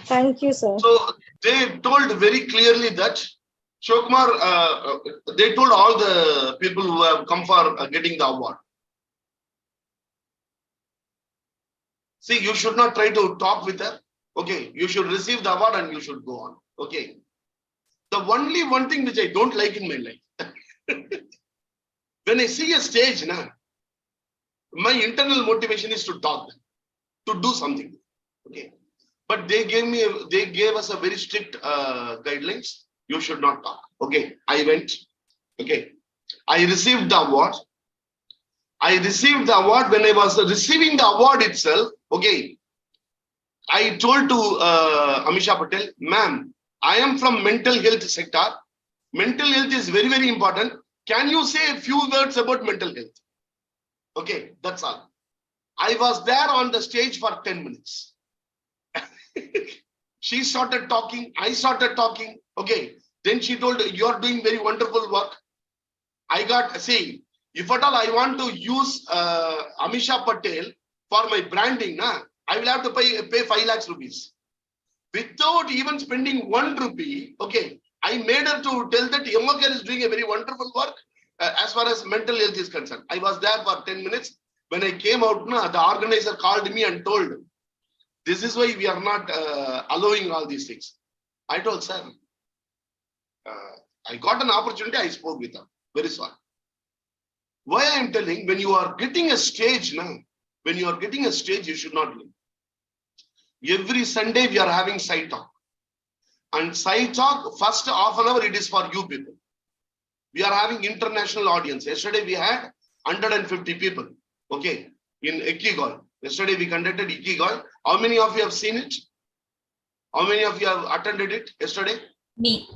Thank you, sir. So they told very clearly that Shivakumar, they told all the people who have come for getting the award. See, you should not try to talk with her. Okay, you should receive the award and you should go on. Okay. The only one thing which I don't like in my life, when I see a stage, my internal motivation is to talk, to do something. Okay. But they gave us a very strict guidelines. You should not talk. Okay. I went. Okay. I received the award. When I was receiving the award itself. Okay. I told to Amisha Patel, ma'am, I am from mental health sector. Mental health is very, very important. Can you say a few words about mental health? Okay, that's all. I was there on the stage for 10 minutes. She started talking. I started talking. Okay. Then she told, you're doing very wonderful work. I got, see, if at all I want to use Amisha Patel for my branding, I will have to pay 5 lakhs rupees. Without even spending 1 rupee, okay, I made her to tell that Emocare is doing a very wonderful work as far as mental health is concerned. I was there for 10 minutes. When I came out, the organizer called me and told, this is why we are not allowing all these things. I told, sir, I got an opportunity, I spoke with her. Very sorry. Why I am telling, when you are getting a stage, you should not leave. Every Sunday we are having side talk. And side talk, first half an hour, it is for you people. We are having international audience. Yesterday we had 150 people. Okay, in Ikigai. Yesterday we conducted Ikigai. How many of you have seen it? How many of you have attended it yesterday? Me.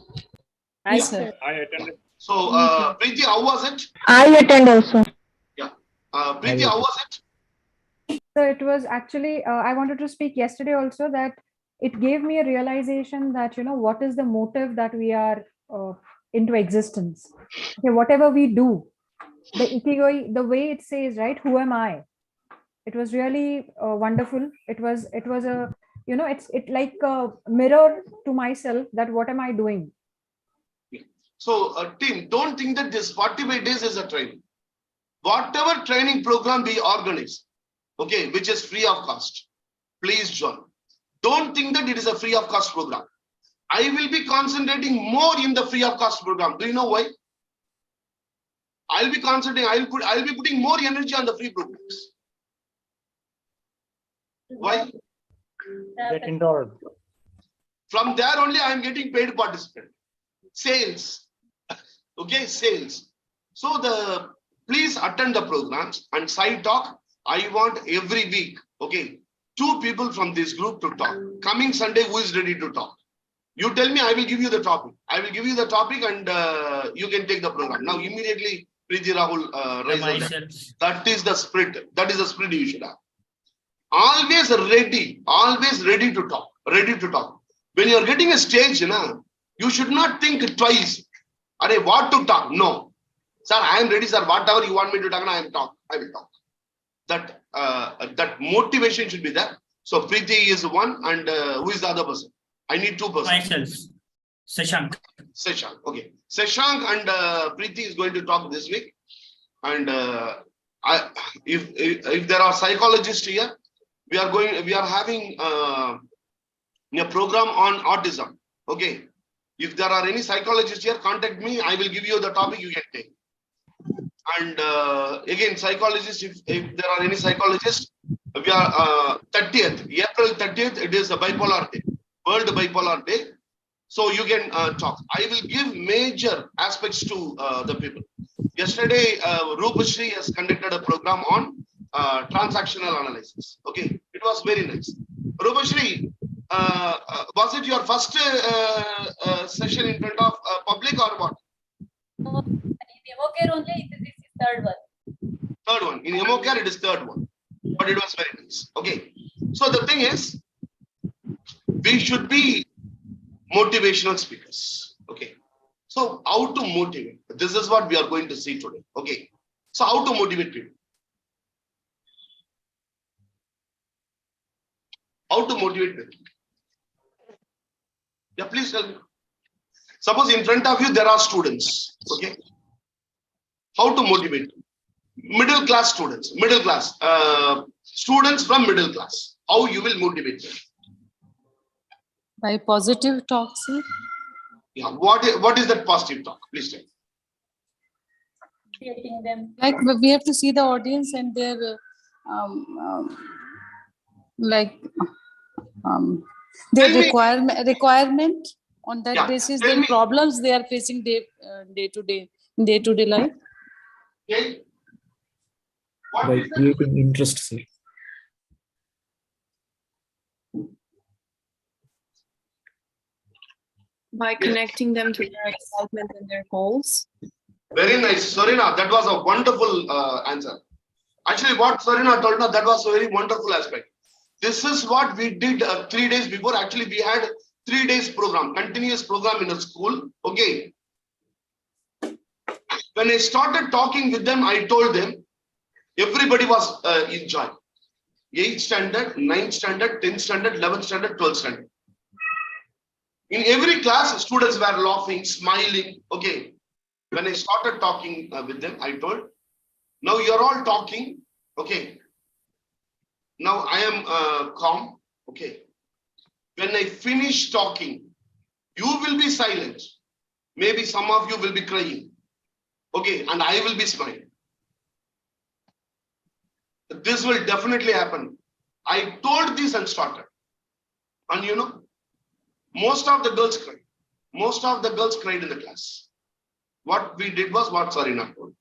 I attended. So, Preeti, how was it? I attend also. Yeah. Preeti, how was it? So it was actually, I wanted to speak yesterday also that it gave me a realization that, what is the motive that we are into existence. Okay, whatever we do, the Ikigai, the way it says, right, who am I? It was really wonderful. It was a, it's like a mirror to myself that what am I doing? So, team, don't think that this 45 days is a training. Whatever training program we organize, okay, which is free of cost, please join. Don't think that it is a free of cost program. I will be concentrating more in the free of cost program. Do you know why? I'll be putting more energy on the free programs. Why? Get involved. From there only I am getting paid participant. Sales. Okay, sales. So please attend the programs and side talk. I want every week, okay, 2 people from this group to talk. Coming Sunday, who is ready to talk? You tell me, I will give you the topic. I will give you the topic and you can take the program. Now immediately, Preeti Rahul, that is the spirit. That is the spirit you should have. Always ready to talk. Ready to talk. When you are getting a stage, you should not think twice. What to talk? No. Sir, I am ready, sir. Whatever you want me to talk, I will talk. That motivation should be there. So Preeti is one, and who is the other person? I need 2 persons. Myself, Sashank. Okay. Sashank and Preeti is going to talk this week. And if there are psychologists here, we are having a program on autism. Okay. If there are any psychologists here, contact me. I will give you the topic you can take. And again, psychologists, if there are any psychologists, we are 30th, April 30th, it is a bipolar day, World Bipolar Day. So you can talk. I will give major aspects to the people. Yesterday, Rupashri has conducted a program on transactional analysis. Okay, it was very nice. Rupashri, was it your first session in front of public or what? No, in Emocare only, this is third one. Third one. In Emocare, it is third one. But it was very nice. Okay. So the thing is, we should be motivational speakers. Okay. So how to motivate? This is what we are going to see today. Okay. So how to motivate people? How to motivate people? Yeah, please tell me. Suppose in front of you there are students. Okay. How to motivate? Middle class students, students from middle class. How you will motivate them? By positive talk, sir. Yeah. What is that positive talk? Please tell me. Creating them. Like we have to see the audience and their like their Tell me. requirement. On that Yeah, basis, tell their me. problems they are facing day to day life. Okay. What By is that? creating interest, sir. By connecting them to their excitement and their goals. Very nice, Sarina. That was a wonderful answer. Actually, what Sarina told us, that was a very wonderful aspect. This is what we did 3 days before. Actually, we had 3 days program, continuous program in a school. Okay. When I started talking with them, I told them everybody was enjoying. 8th standard, 9th standard, 10th standard, 11th standard, 12th standard. In every class, students were laughing, smiling. Okay. When I started talking with them, I told, now you're all talking. Okay. Now I am calm. Okay. When I finish talking, you will be silent. Maybe some of you will be crying. Okay. And I will be smiling. This will definitely happen. I told this and started. And you know, most of the girls cried. Most of the girls cried in the class. What we did was what Sarina told.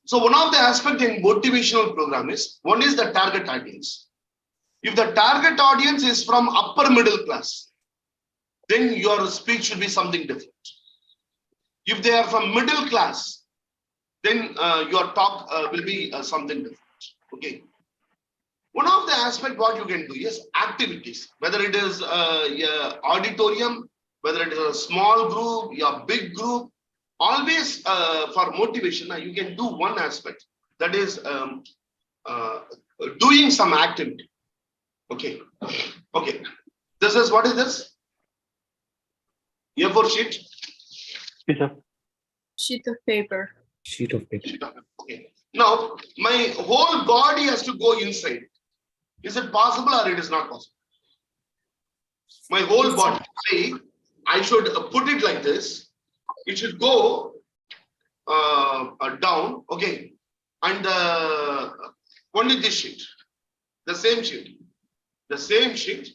So one of the aspects in motivational program is, one is the target audience. If the target audience is from upper middle class, then your speech should be something different. If they are from middle class, then your talk will be something different. Okay. One of the aspects what you can do is activities, whether it is auditorium, whether it is a small group, a big group. Always for motivation, you can do one aspect, that is doing some activity. Okay. Okay. This is, what is this? A4 sheet. Sheet of paper. Sheet of paper. Okay. Now, my whole body has to go inside. Is it possible or it is not possible? My whole body. I should put it like this. It should go down. Okay. And only this sheet. The same sheet. The same sheet.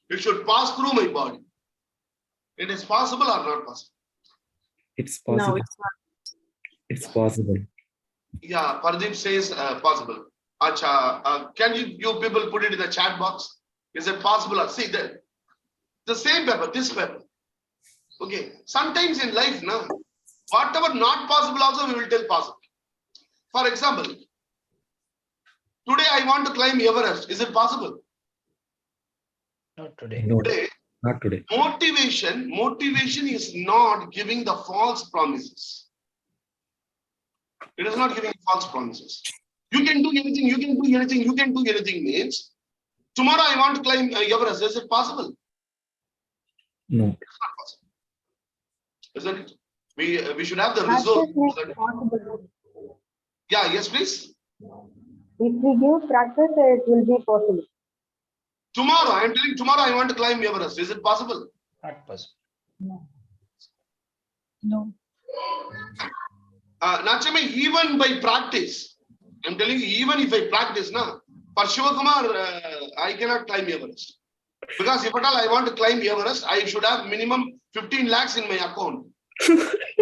It should pass through my body. It is possible or not possible? It's possible. No, it's not. It's possible. Yeah, Pardeep says possible. Acha, can you people put it in the chat box? Is it possible? See the same paper, this paper. Okay. Sometimes in life, no, whatever not possible also we will tell possible. For example, today I want to climb Everest. Is it possible? Not today. No, Today, not today. motivation is not giving the false promises. It is not giving false promises. You can do anything, you can do anything, you can do anything means, tomorrow I want to climb Everest. Is it possible? No. It's not possible. Isn't it? We should have the resource. Yeah, yes, please. If we give practice, it will be possible. Tomorrow, I am telling tomorrow I want to climb Everest. Is it possible? Not possible. No. Nachame, even by practice, I'm telling you, even if I practice now, for Shivakumar, I cannot climb Everest. Because if at all I want to climb Everest, I should have minimum 15 lakhs in my account.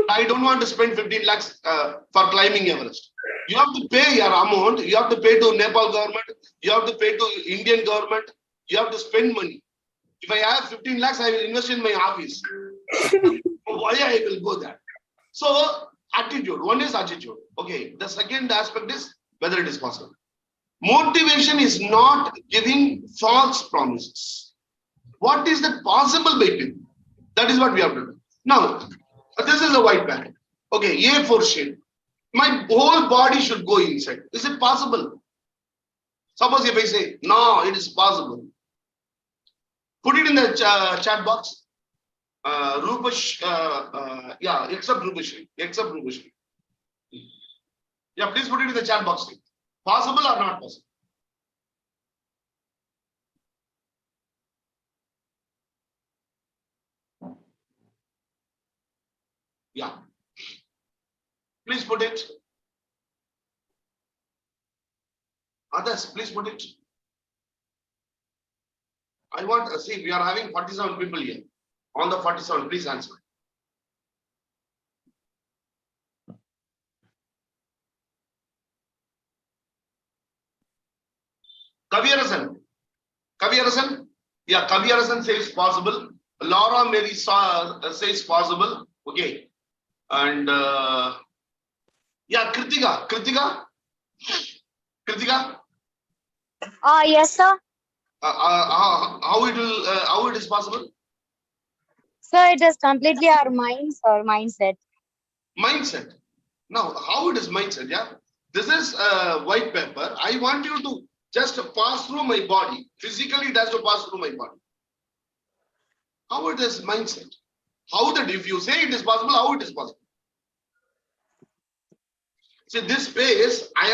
I don't want to spend 15 lakhs for climbing Everest. You have to pay your amount, you have to pay to Nepal government, you have to pay to Indian government, you have to spend money. If I have 15 lakhs, I will invest in my office. Why I will go there? So, attitude, one is attitude. Okay, the second aspect is whether it is possible. Motivation is not giving false promises. What is that possible by people? That is what we have to do. Now, this is a white paper. Okay, A4 sheet. My whole body should go inside. Is it possible? Suppose if I say, no, it is possible. Put it in the chat box. Rupesh, yeah, except Rupeshri. Yeah, please put it in the chat box. Possible or not possible? Yeah. Please put it. Others, please put it. I want, see, we are having 47 people here. On the 47, please answer. Kaviyarasan. Yeah, Kaviyarasan says possible. Laura Mary says possible. Okay. And yeah, Kritika. Yes, sir. How it is possible? Sir, it is completely our minds or mindset. Mindset. Now, how it is mindset? Yeah, this is a white paper. I want you to just pass through my body. Physically, it has to pass through my body. How it is mindset? How that if you say it is possible, how it is possible? See, this space, I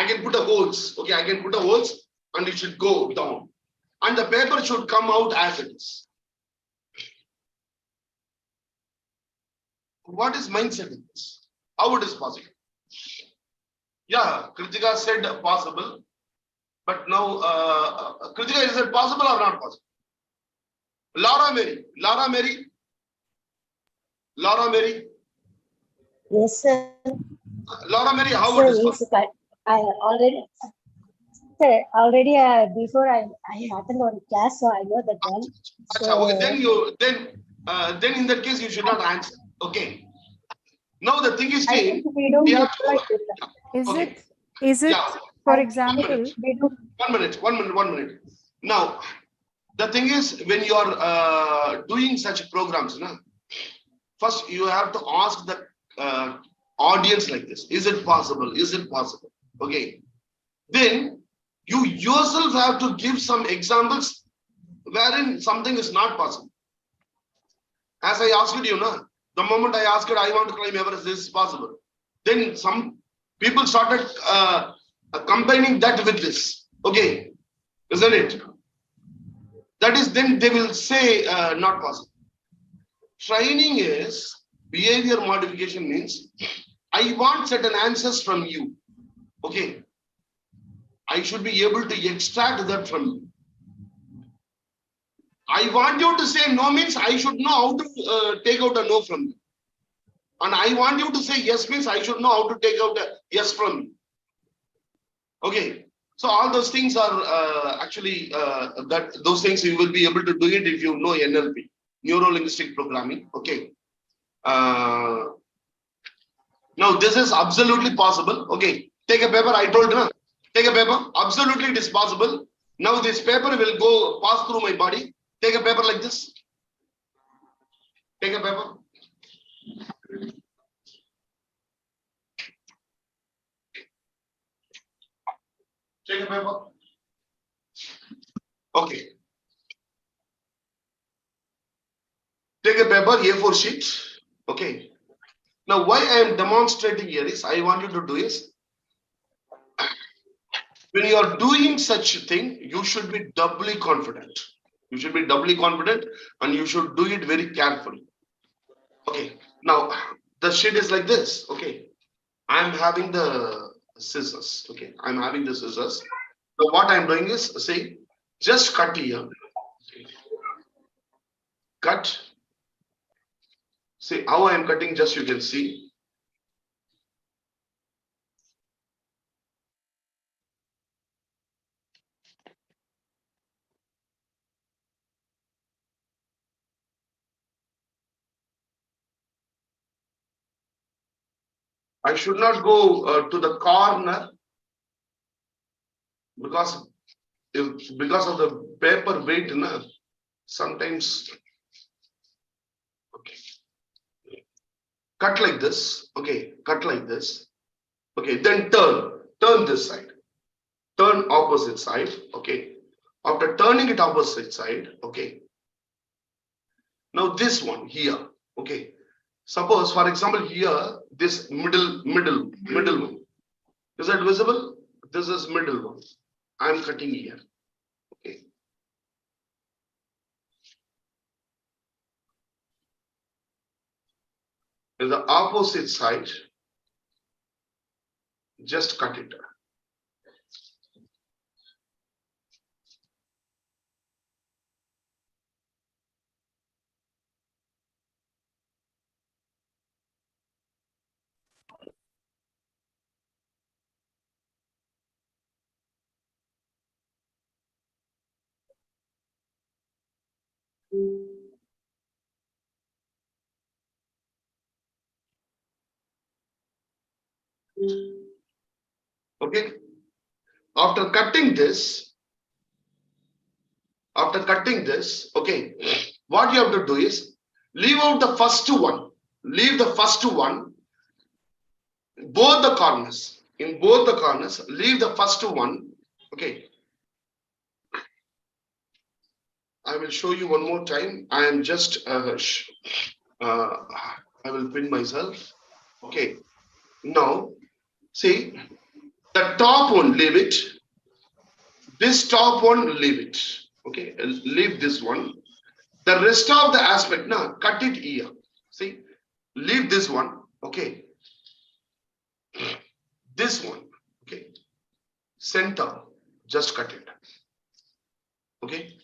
can put a holes. Okay, I can put a holes and it should go down. And the paper should come out as it is. What is mindset in this? How it is possible? Yeah, Kritika said possible. But now, Kritika, is it possible or not possible? Laura Mary. Yes, sir. Laura Mary, how Sir, it is yes, possible? but I already before I attended one class, so I know that one. So, Okay, then in that case you should not answer. Okay. Now the thing is, I think we don't we get have to, like this. okay. Is it, Yeah. for I- example, We do. 1 minute. Now, the thing is, when you are doing such programs, first you have to ask the audience like this: is it possible? Is it possible? Okay. Then you yourself have to give some examples wherein something is not possible. As I asked you, the moment I asked, I want to climb Everest, this is possible. Then some people started combining that with this. Okay, isn't it? That is, then they will say not possible. Training is behavior modification means I want certain answers from you. Okay. I should be able to extract that from you. I want you to say no means I should know how to take out a no from you. And I want you to say yes means I should know how to take out a yes from you. Okay. So all those things are actually those things you will be able to do it if you know NLP, neuro-linguistic programming. Okay. Now this is absolutely possible. Okay. Take a paper. I told you. Take a paper. Absolutely it is possible. Now this paper will go pass through my body. Take a paper like this. Take a paper. Take a paper. Okay. Take a paper, A4 sheet. Okay. Now why I am demonstrating here is I want you to do is when you are doing such a thing, you should be doubly confident. You should be doubly confident and you should do it very carefully. Okay. Now the sheet is like this. Okay. I'm having the scissors. Okay. I'm having the scissors. So what I'm doing is say just cut here. Cut. See how I am cutting, just you can see. I should not go to the corner because of the paper weight. Sometimes, okay. Cut like this. Okay, cut like this. Okay, then turn this side. Turn opposite side. Okay. After turning it opposite side, okay. Now this one here, okay. Suppose, for example, here, this middle one. Is that visible? This is middle one. I'm cutting here. Okay. In the opposite side, just cut it. Okay. After cutting this, okay, what you have to do is leave out the first one. Leave the first one, both the corners. In both the corners, leave the first one. Okay. I will show you one more time. I am just, I will pin myself. Okay. Now, see, the top one, leave it. This top one, leave it. Okay, leave this one. The rest of the aspect, now cut it here. See, leave this one. Okay. This one. Okay. Center, just cut it. Okay.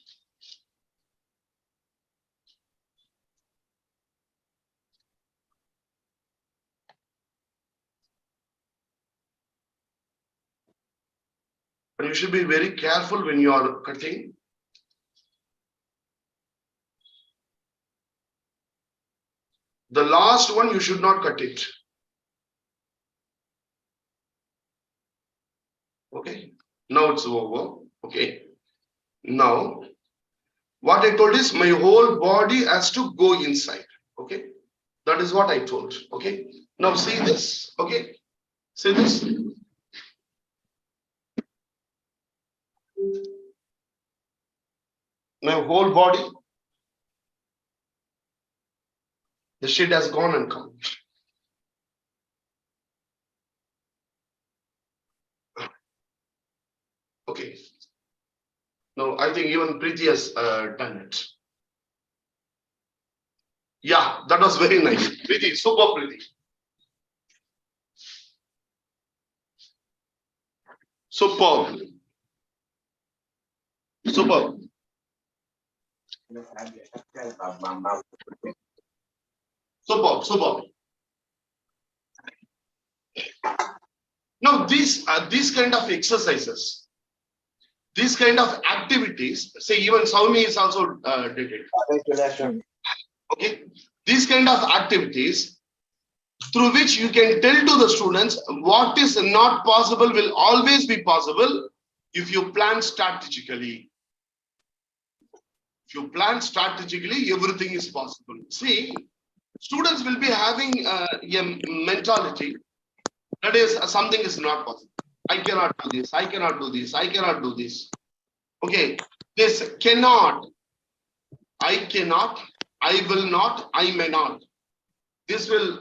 But you should be very careful when you are cutting. The last one, you should not cut it. Okay. Now it's over. Okay. Now, what I told is my whole body has to go inside. Okay. That is what I told. Okay. Now see this. Okay. See this. My whole body, the shade has gone and come. Okay. Now I think even Preeti has done it. Yeah, that was very nice. Preeti, super Preeti. Superb. Superb. Superb. Now these kind of exercises, these kind of activities, say even Saumi is also did it. Okay, these kind of activities through which you can tell to the students what is not possible will always be possible if you plan strategically. If you plan strategically, everything is possible. See, students will be having a mentality that is something is not possible. I cannot do this. I cannot do this. I cannot do this. Okay, this cannot. I cannot. I will not. I may not. This will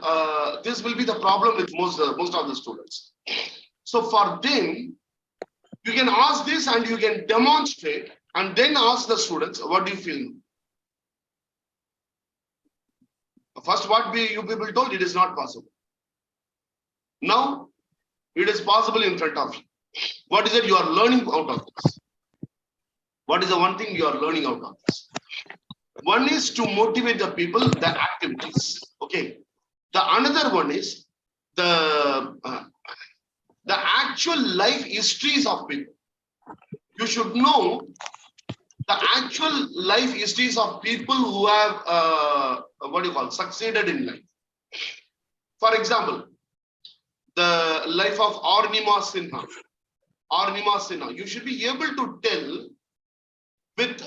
be the problem with most of the students. So for them, you can ask this and you can demonstrate and then ask the students, what do you feel? First, what you people told, it is not possible. Now, it is possible in front of you. What is it you are learning out of this? What is the one thing you are learning out of this? One is to motivate the people, the activities. Okay. The another one is the actual life histories of people. You should know the actual life histories of people who have succeeded in life. For example, the life of Arnima Sinha. Arnima Sinha. You should be able to tell with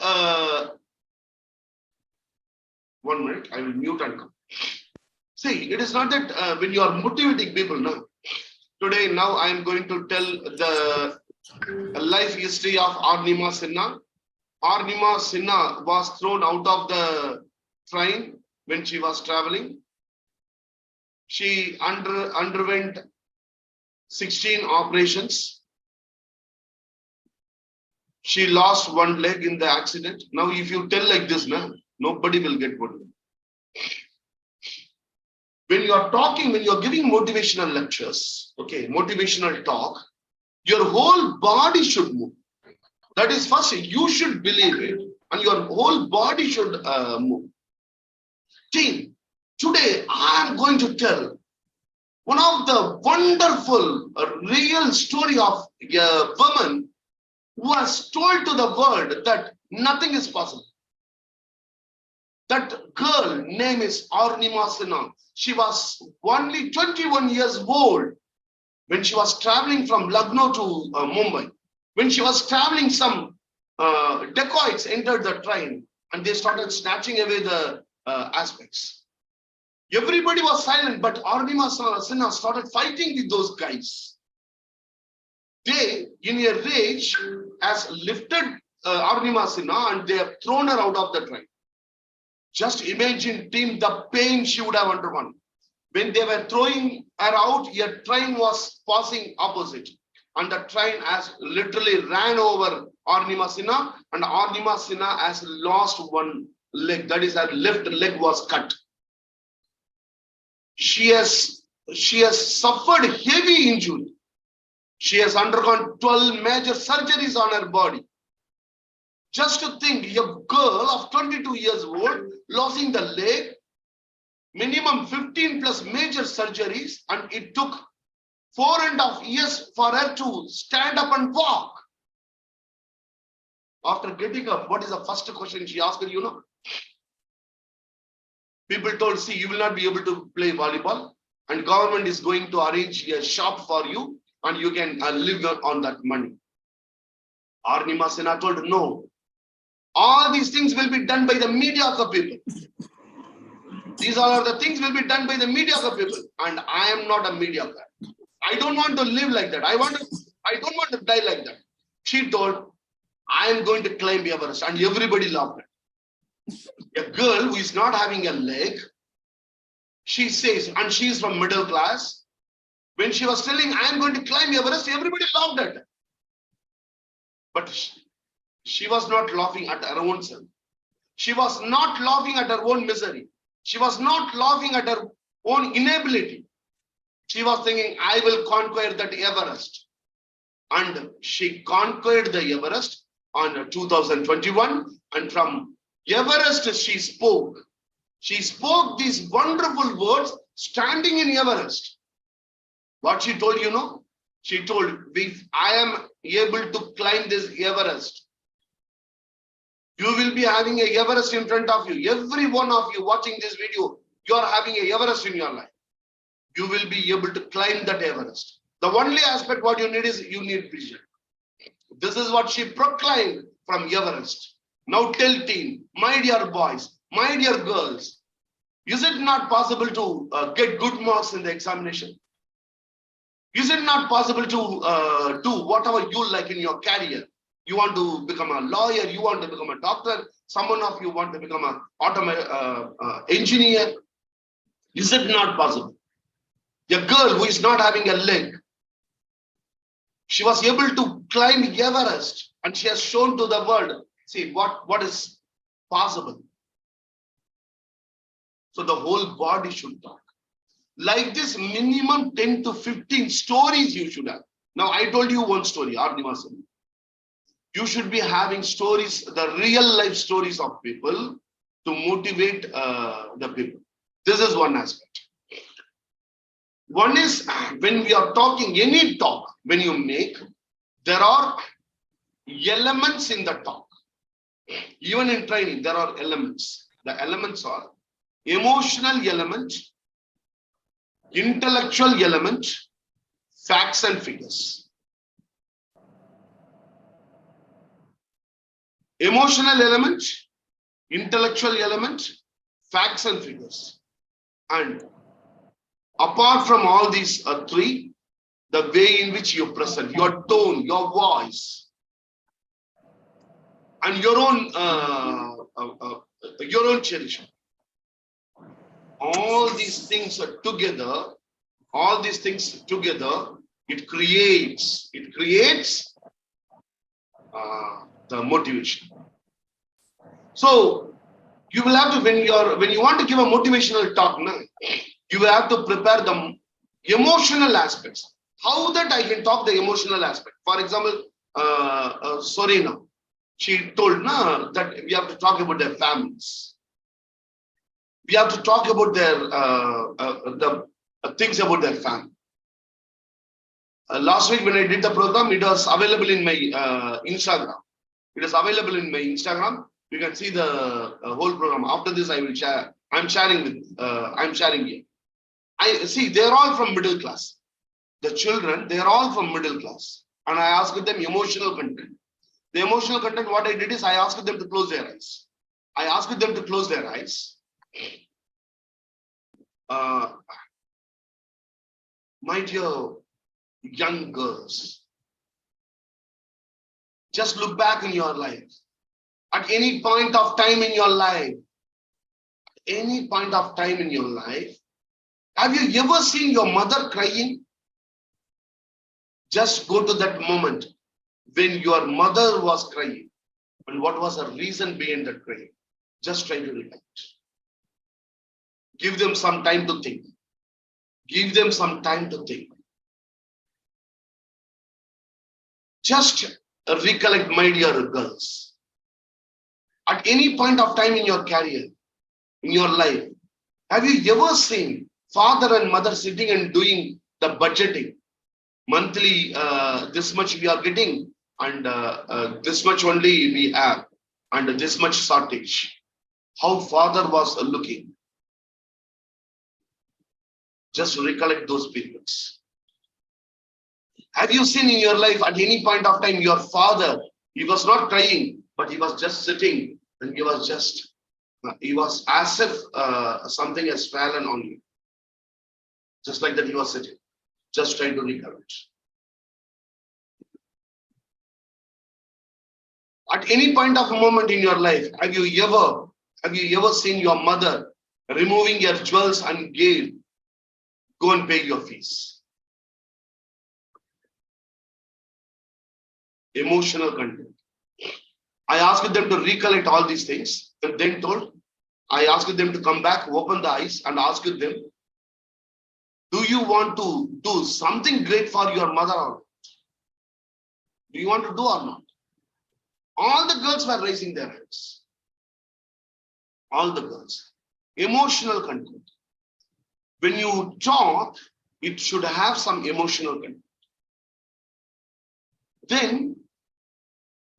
1 minute. I will mute and come. See, it is not that when you are motivating people now. Today, now I am going to tell the life history of Arnima Sinha. Arnima Sinha was thrown out of the train when she was traveling. She underwent 16 operations. She lost one leg in the accident. Now, if you tell like this, nobody will get what. When you are talking, when you are giving motivational lectures, okay, motivational talk, your whole body should move. That is first, you should believe it, and your whole body should move. Team, today I am going to tell one of the wonderful, real story of a woman who has told to the world that nothing is possible. That girl name is Arnima Sinha. She was only 21 years old when she was traveling from Lucknow to Mumbai. When she was traveling, some dacoits entered the train and they started snatching away the aspects. Everybody was silent, but Arnima Sinha started fighting with those guys. They, in a rage, has lifted Arnima Sinha and they have thrown her out of the train. Just imagine, team, the pain she would have undergone. When they were throwing her out, a train was passing opposite. And the train has literally ran over Arnima Sinha, and Arnima Sinha has lost one leg. That is, her left leg was cut. She has suffered heavy injury. She has undergone 12 major surgeries on her body. Just to think, a girl of 22 years old losing the leg, minimum 15 plus major surgeries, and it took 4.5 years for her to stand up and walk. After getting up, what is the first question she asked? People told, see, you will not be able to play volleyball, and government is going to arrange a shop for you, and you can live on that money. Arnima Sinha told, no. All these things will be done by the mediocre people. These are the things will be done by the mediocre people. And I am not a mediocre. I don't want to live like that. I don't want to die like that. She told, I am going to climb Everest. And everybody laughed at her. A girl who is not having a leg, she says, and she is from middle class. When she was telling, I am going to climb Everest, everybody laughed at her. But she was not laughing at her own self. She was not laughing at her own misery. She was not laughing at her own inability. She was thinking, I will conquer that Everest. And she conquered the Everest on 2021. And from Everest, she spoke. She spoke these wonderful words standing in Everest. What she told, she told, if I am able to climb this Everest, you will be having a Everest in front of you. Every one of you watching this video, you are having a Everest in your life. You will be able to climb that Everest. The only aspect what you need is you need vision. This is what she proclaimed from Everest. Now tell team, my dear boys, my dear girls, is it not possible to get good marks in the examination? Is it not possible to do whatever you like in your career? You want to become a lawyer, you want to become a doctor, someone of you want to become an engineer. Is it not possible? A girl who is not having a leg, she was able to climb Everest and she has shown to the world, see what is possible. So the whole body should talk. Like this, minimum 10 to 15 stories you should have. Now I told you one story, Arnima Sinha. You should be having stories, the real life stories of people to motivate the people. This is one aspect. One is when we are talking, any talk, when you make, there are elements in the talk. Even in training, there are elements. The elements are emotional element, intellectual element, facts and figures. Emotional element, intellectual element, facts and figures. And apart from all these three, the way in which you present, your tone, your voice, and your own cherish. all these things are together, it creates the motivation. So you will have to, when you want to give a motivational talk, you will have to prepare the emotional aspects. How that I can talk the emotional aspect. For example, Sorina, she told that we have to talk about their families. We have to talk about their the things about their family. Last week when I did the program, it was available in my Instagram. It is available in my Instagram. You can see the whole program. After this, I will share. I'm sharing here. I see they're all from middle class. The children, they are all from middle class. And I asked them emotional content. The emotional content, what I did is I asked them to close their eyes. My dear young girls, just look back in your life. At any point of time in your life, have you ever seen your mother crying? Just go to that moment when your mother was crying. And what was the reason behind that crying? Just try to recollect. Give them some time to think. Just recollect, my dear girls. At any point of time in your career, in your life, have you ever seen father and mother sitting and doing the budgeting? Monthly, this much we are getting, and this much only we have, and this much shortage. How father was looking. Just recollect those periods. Have you seen in your life at any point of time your father, he was not crying, but he was just sitting and he was as if something has fallen on you. Just like that he was sitting, just trying to recollect. At any point of a moment in your life, have you ever seen your mother removing your jewels and go and pay your fees? Emotional content. I asked them to recollect all these things, and then I asked them to come back, open the eyes, and ask them, do you want to do something great for your mother or not? Do you want to do or not? All the girls were raising their hands. All the girls. Emotional content. When you talk, it should have some emotional content. Then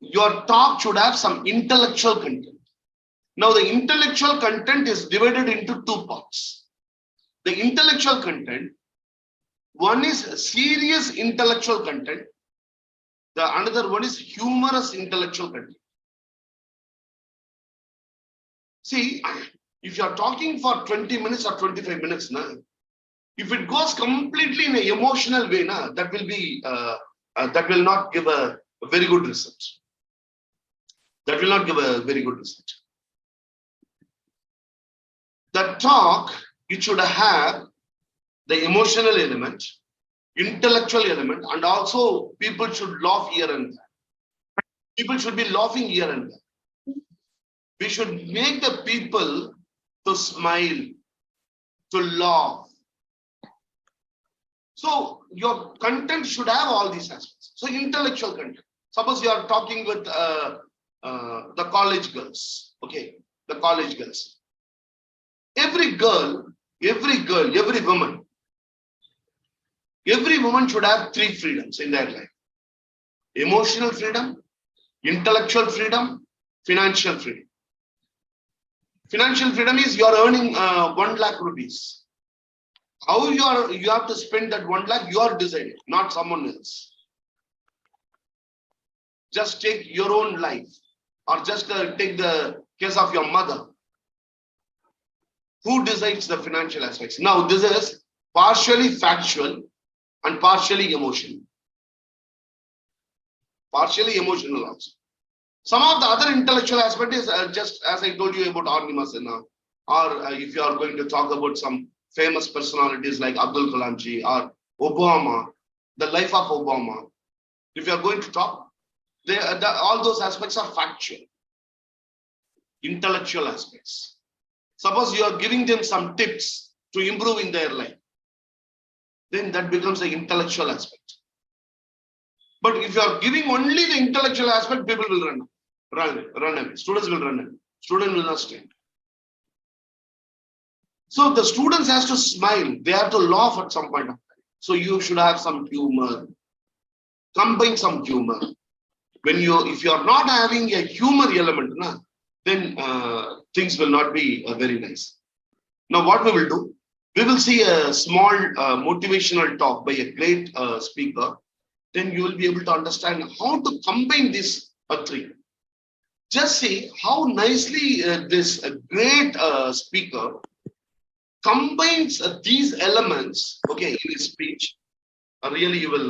your talk should have some intellectual content. Now the intellectual content is divided into two parts. The intellectual content, one is serious intellectual content. The another one is humorous intellectual content. See, if you are talking for 20 minutes or 25 minutes, if it goes completely in an emotional way, that will not give a very good result. The talk, it should have the emotional element, intellectual element, and also people should laugh here and there. People should be laughing here and there. We should make the people to smile, to laugh. So your content should have all these aspects. So intellectual content. Suppose you are talking with the college girls. Okay, the college girls. Every woman should have three freedoms in their life. Emotional freedom, intellectual freedom, financial freedom. Financial freedom is you are earning 1 lakh rupees. How you have to spend that 1 lakh, you are deciding, not someone else. Just take your own life, or just take the case of your mother. Who decides the financial aspects? Now, this is partially factual and partially emotional. Partially emotional also. Some of the other intellectual aspect is just as I told you about Arnima Sinha, or if you are going to talk about some famous personalities like Abdul Kalam ji or Obama, the life of Obama, if you are going to talk, all those aspects are factual, intellectual aspects. Suppose you are giving them some tips to improve in their life, then that becomes the intellectual aspect. But if you are giving only the intellectual aspect, people will run away. Students will run away. Students will not stay. So the students has to smile. They have to laugh at some point of time. So you should have some humor. Combine some humor. If you are not having a humor element, then things will not be very nice. Now what we will do? We will see a small motivational talk by a great speaker. Then you will be able to understand how to combine these three. Just see how nicely this great speaker combines these elements, okay, in his speech. Really, you will